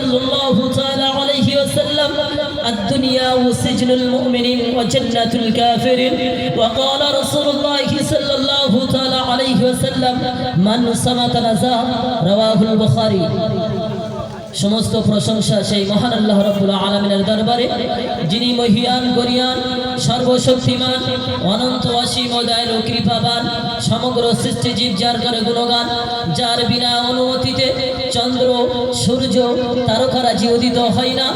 সাল্লাল্লাহু তাআলা আলাইহি ওয়াসাল্লাম الدنيا وسجن المؤمن وجنة الكافر وقال رسول الله صلى الله تعالى عليه وسلم من صمت نزا رواه البخاري সমস্ত প্রশংসা সেই মহান আল্লাহ রাব্বুল আলামিনের দরবারে যিনি মহিয়ান গরিয়ান সর্বশক্তিমান অনন্ত অসীম ও দয়ালু কৃপাবান সমগ্র সৃষ্টি জীব যার করে গুণগান যার বিনা অনুমতিতে চন্দ্র সূর্য তারকারাজি উদিত হয় না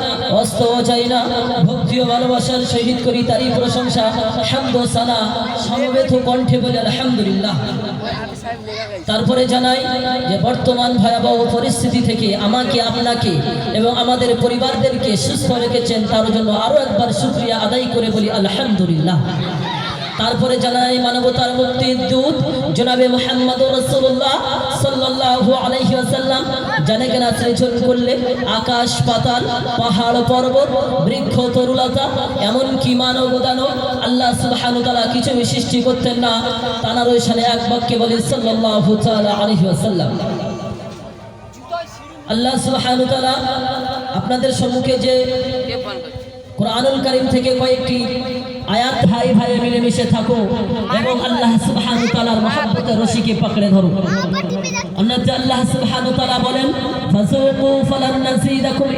অস্ত যায় না ভক্তি ও ভালোবাসার সহিত করি তারই প্রশংসা হামদ ও সানা সমবেত কণ্ঠে বলে আলহামদুলিল্লাহ। তারপরে জানাই যে বর্তমান ভয়াবহ পরিস্থিতি থেকে আমাকে আপনাকে এবং আমাদের পরিবারদেরকে সুস্থ রেখেছেন তার জন্য আরো একবার শুকরিয়া আদায় করে বলি আলহামদুলিল্লাহ। তারপরে জানাই মানবতার মুক্তির দূত জনাবে মুহাম্মদুর রাসূলুল্লাহ সাল্লাল্লাহু আলাইহি ওয়াসাল্লাম জানে কেনা সৃজন করলে আকাশ পাতাল পাহাড় পর্বত বৃক্ষ তরুলতা এমন কি মানব দানব আল্লাহ সুবহানাহু ওয়া তাআলা কিছু সৃষ্টি করতেন না তানার ওই শানে এক বাক্যে বলি সাল্লাল্লাহু তাআলা আলাইহি ওয়াসাল্লাম। আল্লাহ সুবহানাহু ওয়া তাআলা আপনাদের সম্মুখে যে কুরআনুল কারীম থেকে কয়েকটি আয়াত ভাই ভাই মিলেমিশে থাকো এবং আল্লাহ সুবহানাহু ওয়া তাআলার মহব্বতের রশিকে পকড়ে ধরো। আল্লাহ সুবহানাহু ওয়া তাআলা বলেন ফাসুকু ফালান নাসিদাকুম